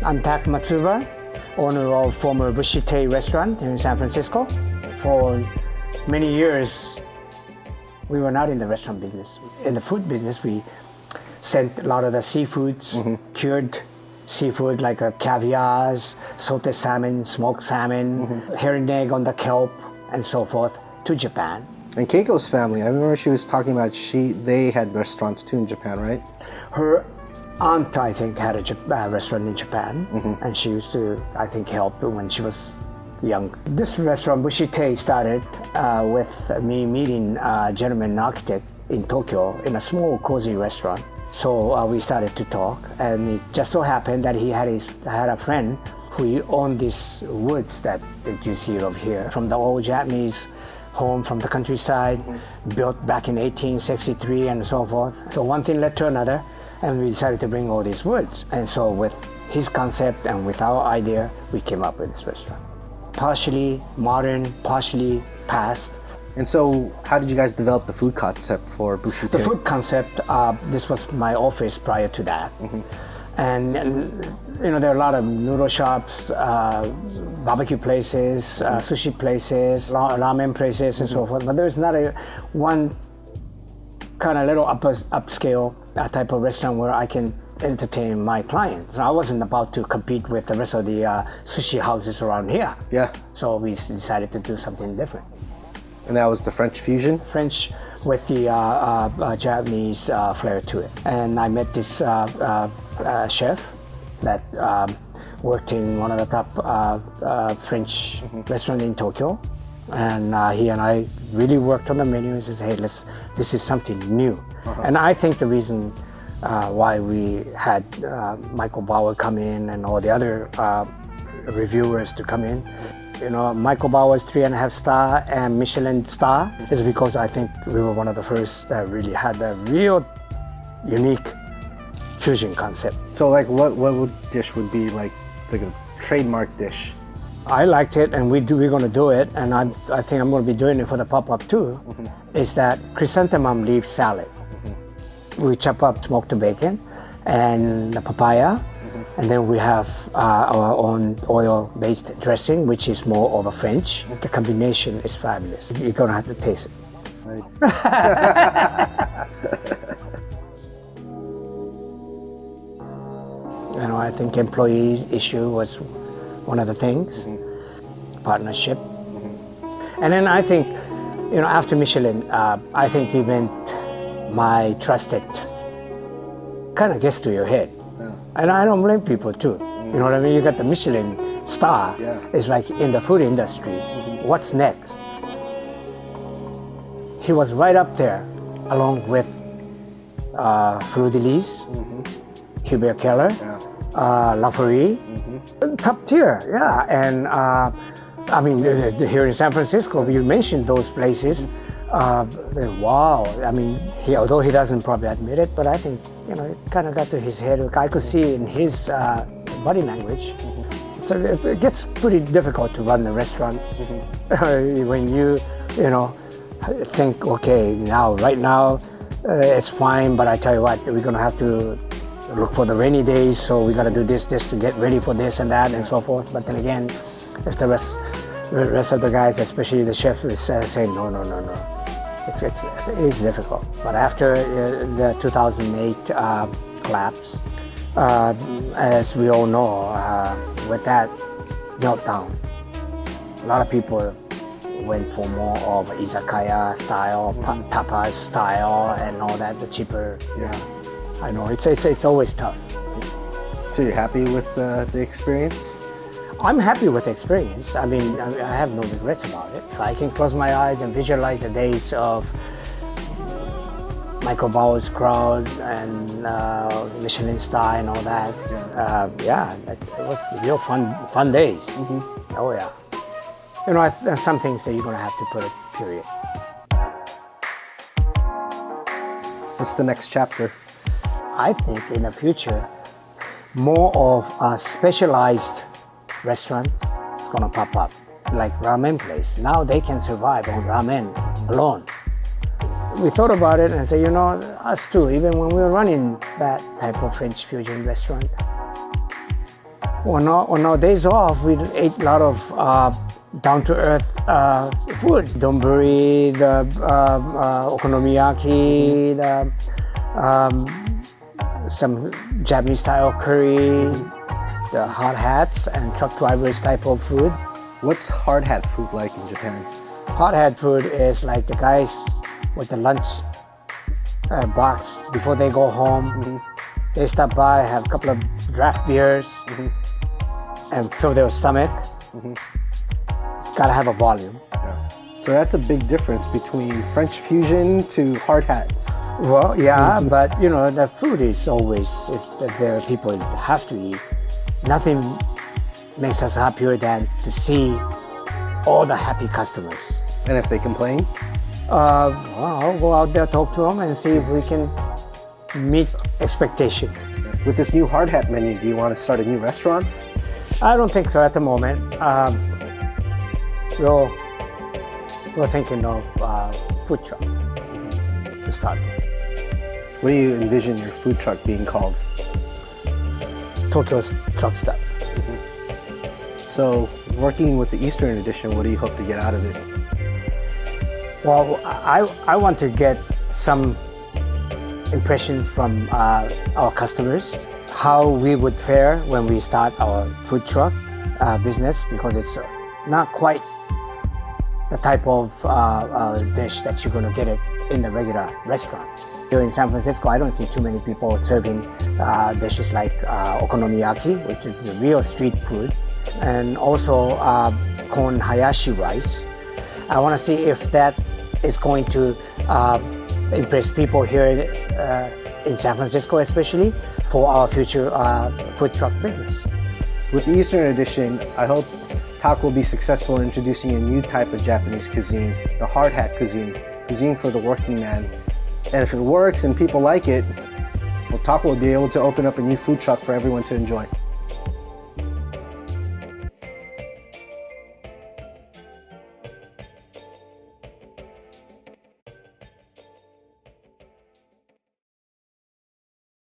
I'm Tak Matsuba, owner of former Bushi-tei restaurant in San Francisco. For many years, we were not in the restaurant business. In the food business, we sent a lot of the seafoods, cured seafood like caviars, salted salmon, smoked salmon, herring egg on the kelp, and so forth, to Japan. And Keiko's family, I remember she was talking about they had restaurants too in Japan, right? Her aunt, I think, had a restaurant in Japan, and she used to, I think, help when she was young. This restaurant, Bushi-tei, started with me meeting a gentleman architect in Tokyo in a small, cozy restaurant. So we started to talk, and it just so happened that he had a friend who owned these woods that you see over here, from the old Japanese home from the countryside, built back in 1863 and so forth. So one thing led to another, and we decided to bring all these woods. And so with his concept and with our idea, we came up with this restaurant. Partially modern, partially past. And so how did you guys develop the food concept for Bushi-tei? The food concept, this was my office prior to that. And you know, there are a lot of noodle shops, barbecue places, sushi places, ramen places, and so forth. But there's not one kind of little upscale type of restaurant where I can entertain my clients. I wasn't about to compete with the rest of the sushi houses around here. Yeah. So we decided to do something different. And that was the French fusion? French with the Japanese flair to it. And I met this chef that worked in one of the top French restaurants in Tokyo. And he and I really worked on the menu and said, hey, this is something new. And I think the reason why we had Michael Bauer come in and all the other reviewers to come in, you know, Michael Bauer's 3.5 star and Michelin star is because I think we were one of the first that really had a real unique fusion concept. So like what dish would be like a trademark dish? I liked it, and we're going to do it, and I think I'm going to be doing it for the pop-up too, is that chrysanthemum leaf salad. We chop up smoked bacon and the papaya, and then we have our own oil-based dressing, which is more of a French. The combination is fabulous. You're going to have to taste it. Right. You know, I think employee issue was one of the things, partnership. And then I think, you know, after Michelin, I think he meant my trusted kind of gets to your head. Yeah. And I don't blame people too. You know what I mean? You got the Michelin star. Yeah. It's like in the food industry. What's next? He was right up there along with Fleur de Lis, Hubert Keller, La Prairie, top tier, yeah. And I mean, here in San Francisco, you mentioned those places. Wow, I mean, although he doesn't probably admit it, but I think, you know, it kind of got to his head. I could see in his body language. So it gets pretty difficult to run the restaurant when you know, think, okay, right now, it's fine, but I tell you what, we're gonna have to look for the rainy days, so we gotta do this to get ready for this and that and so forth. But then again, if the rest of the guys, especially the chef, is saying no. It is difficult. But after the 2008 collapse, as we all know, with that meltdown, a lot of people went for more of izakaya style, tapas style, and all that, the cheaper. Yeah, I know it's always tough. So you're happy with the experience? I'm happy with the experience. I mean, I have no regrets about it. I can close my eyes and visualize the days of Michael Bauer's crowd and Michelin star and all that. Yeah, it was real fun days. Oh yeah. You know, there's some things that you're going to have to put a period. What's the next chapter? I think in the future, more of specialized restaurants is going to pop up, like ramen place. Now they can survive on ramen alone. We thought about it and said, you know, us too, even when we were running that type of French fusion restaurant, On our days off, we ate a lot of down-to-earth food. Donburi, the okonomiyaki, some Japanese-style curry, the hard hats, and truck drivers type of food. What's hard hat food like in Japan? Hard hat food is like the guys with the lunch box before they go home. They stop by, have a couple of draft beers, and fill their stomach. It's got to have a volume. Yeah. So that's a big difference between French fusion to hard hats. Well, yeah, but you know, the food is always, if there are people that have to eat, nothing makes us happier than to see all the happy customers. And if they complain? Well, I'll go out there, talk to them, and see if we can meet expectation. With this new hard hat menu, do you want to start a new restaurant? I don't think so at the moment. We're thinking of food truck to start. What do you envision your food truck being called? Tokyo's Truck Stop. So, working with the Eastern edition, what do you hope to get out of it? Well, I want to get some impressions from our customers, how we would fare when we start our food truck business, because it's not quite the type of dish that you're going to get it in the regular restaurant. Here in San Francisco, I don't see too many people serving dishes like okonomiyaki, which is a real street food, and also corn hayashi rice. I want to see if that is going to impress people here in San Francisco, especially for our future food truck business. With the Eastern edition, I hope Tak will be successful in introducing a new type of Japanese cuisine, the hard hat cuisine for the working man. And if it works and people like it, well, Tak will be able to open up a new food truck for everyone to enjoy.